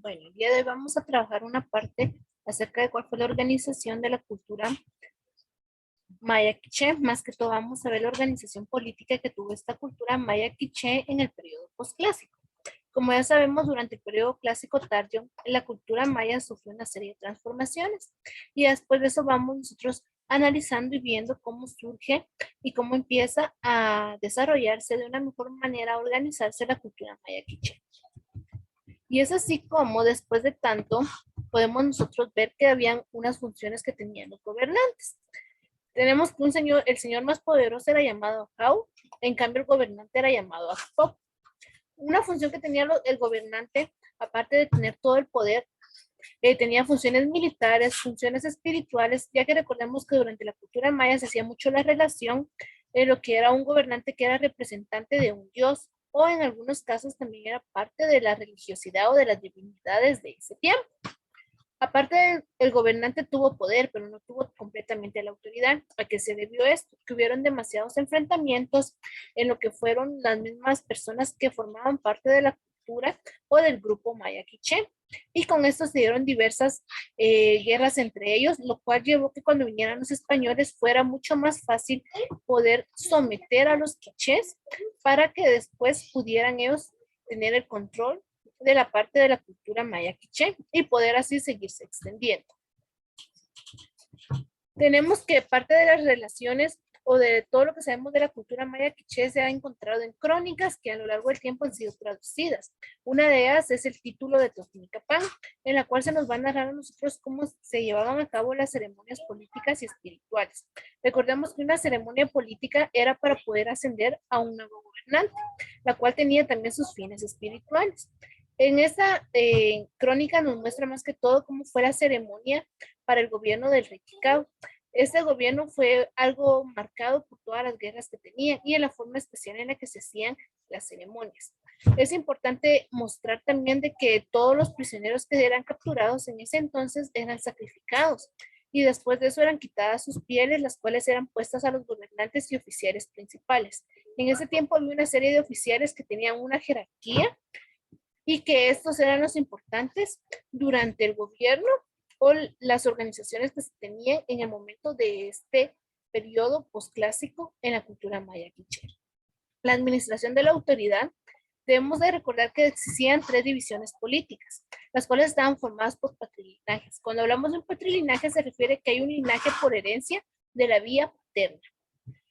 Bueno, el día de hoy vamos a trabajar una parte acerca de cuál fue la organización de la cultura maya quiché. Más que todo vamos a ver la organización política que tuvo esta cultura maya quiché en el periodo posclásico. Como ya sabemos, durante el periodo clásico tardío, la cultura maya sufrió una serie de transformaciones. Y después de eso vamos nosotros analizando y viendo cómo surge y cómo empieza a desarrollarse de una mejor manera, a organizarse la cultura maya quiché. Y es así como después de tanto podemos nosotros ver que habían unas funciones que tenían los gobernantes. Tenemos que el señor más poderoso era llamado Jau, en cambio el gobernante era llamado Akpop. Una función que tenía el gobernante, aparte de tener todo el poder, tenía funciones militares, funciones espirituales, ya que recordemos que durante la cultura maya se hacía mucho la relación de lo que era un gobernante que era representante de un dios, o en algunos casos también era parte de la religiosidad o de las divinidades de ese tiempo. Aparte, el gobernante tuvo poder, pero no tuvo completamente la autoridad. ¿A qué se debió esto? Que hubieron demasiados enfrentamientos en lo que fueron las mismas personas que formaban parte de la cultura o del grupo maya quiché. Y con esto se dieron diversas guerras entre ellos, lo cual llevó que cuando vinieran los españoles fuera mucho más fácil poder someter a los quichés para que después pudieran ellos tener el control de la parte de la cultura maya quiché y poder así seguirse extendiendo. Tenemos que parte de las relaciones o de todo lo que sabemos de la cultura maya quiché se ha encontrado en crónicas que a lo largo del tiempo han sido traducidas. Una de ellas es el título de Totonicapán, en la cual se nos va a narrar a nosotros cómo se llevaban a cabo las ceremonias políticas y espirituales. Recordemos que una ceremonia política era para poder ascender a un nuevo gobernante, la cual tenía también sus fines espirituales. En esta crónica nos muestra más que todo cómo fue la ceremonia para el gobierno del rey Kikau. Este gobierno fue algo marcado por todas las guerras que tenía y en la forma especial en la que se hacían las ceremonias. Es importante mostrar también de que todos los prisioneros que eran capturados en ese entonces eran sacrificados y después de eso eran quitadas sus pieles, las cuales eran puestas a los gobernantes y oficiales principales. En ese tiempo había una serie de oficiales que tenían una jerarquía y que estos eran los importantes durante el gobierno o las organizaciones que se tenían en el momento de este periodo posclásico en la cultura maya quiché. La administración de la autoridad, debemos de recordar que existían 3 divisiones políticas, las cuales estaban formadas por patrilinajes. Cuando hablamos de un patrilinaje se refiere que hay un linaje por herencia de la vía paterna.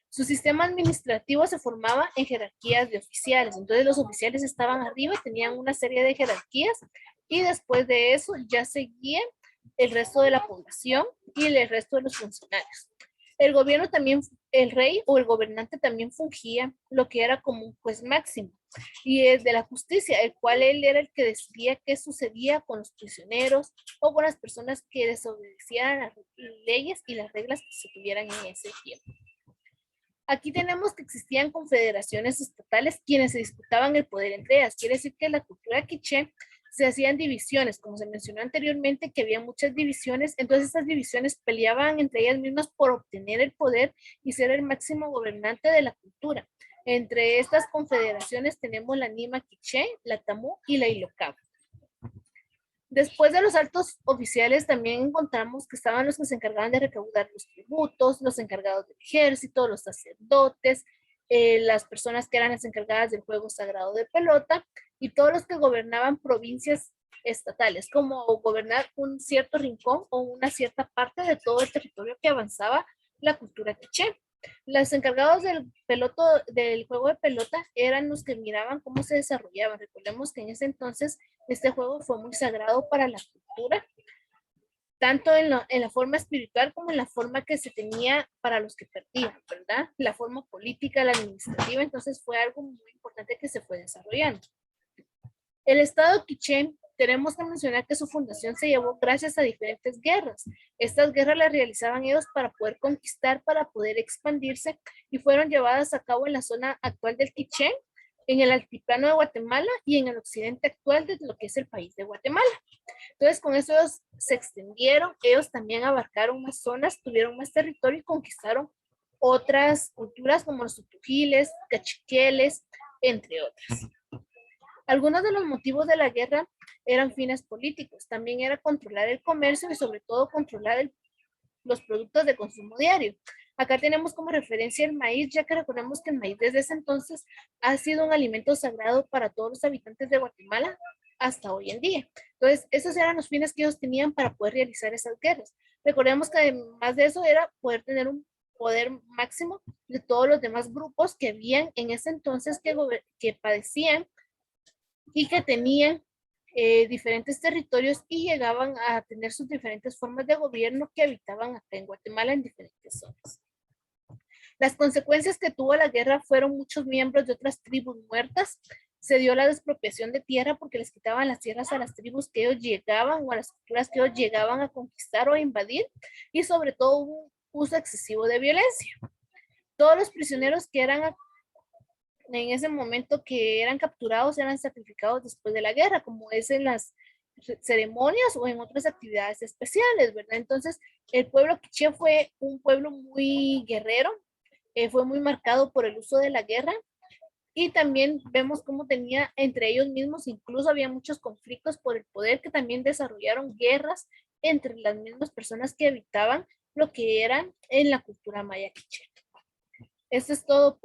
Su sistema administrativo se formaba en jerarquías de oficiales. Entonces los oficiales estaban arriba y tenían una serie de jerarquías y después de eso ya seguía el resto de la población y el resto de los funcionarios. El gobierno también, el rey o el gobernante también fungía lo que era como un juez máximo y es de la justicia, el cual él era el que decidía qué sucedía con los prisioneros o con las personas que desobedecieran las leyes y las reglas que se tuvieran en ese tiempo. Aquí tenemos que existían confederaciones estatales quienes se disputaban el poder entre ellas. Quiere decir que en la cultura quiché se hacían divisiones, como se mencionó anteriormente, que había muchas divisiones, entonces estas divisiones peleaban entre ellas mismas por obtener el poder y ser el máximo gobernante de la cultura. Entre estas confederaciones tenemos la Nima Quiché, la Tamú y la Ilocabo. Después de los altos oficiales también encontramos que estaban los que se encargaban de recaudar los tributos, los encargados del ejército, los sacerdotes, las personas que eran las encargadas del juego sagrado de pelota y todos los que gobernaban provincias estatales, como gobernar un cierto rincón o una cierta parte de todo el territorio que avanzaba la cultura quiché. Los encargados del juego de pelota eran los que miraban cómo se desarrollaban. Recordemos que en ese entonces este juego fue muy sagrado para la cultura, tanto en la forma espiritual como en la forma que se tenía para los que perdían, ¿verdad? La forma política, la administrativa, entonces fue algo muy importante que se fue desarrollando. El Estado quiché, tenemos que mencionar que su fundación se llevó gracias a diferentes guerras. Estas guerras las realizaban ellos para poder conquistar, para poder expandirse y fueron llevadas a cabo en la zona actual del Quiché, en el altiplano de Guatemala y en el occidente actual de lo que es el país de Guatemala. Entonces con eso ellos se extendieron, ellos también abarcaron más zonas, tuvieron más territorio y conquistaron otras culturas como los tutugiles, cachiqueles, entre otras. Algunos de los motivos de la guerra eran fines políticos, también era controlar el comercio y sobre todo controlar los productos de consumo diario. Acá tenemos como referencia el maíz, ya que recordemos que el maíz desde ese entonces ha sido un alimento sagrado para todos los habitantes de Guatemala hasta hoy en día. Entonces, esos eran los fines que ellos tenían para poder realizar esas guerras. Recordemos que además de eso era poder tener un poder máximo de todos los demás grupos que habían en ese entonces que padecían y que tenían diferentes territorios y llegaban a tener sus diferentes formas de gobierno que habitaban acá en Guatemala en diferentes zonas. Las consecuencias que tuvo la guerra fueron muchos miembros de otras tribus muertas. Se dio la despropiación de tierra porque les quitaban las tierras a las tribus que ellos llegaban o a las culturas que ellos llegaban a conquistar o a invadir, y sobre todo hubo un uso excesivo de violencia. Todos los prisioneros que eran en ese momento que eran capturados eran sacrificados después de la guerra, como es en las ceremonias o en otras actividades especiales, ¿verdad? Entonces, el pueblo quiché fue un pueblo muy guerrero, fue muy marcado por el uso de la guerra, y también vemos cómo tenía entre ellos mismos, incluso había muchos conflictos por el poder, que también desarrollaron guerras entre las mismas personas que habitaban lo que eran en la cultura maya quiché. Eso es todo.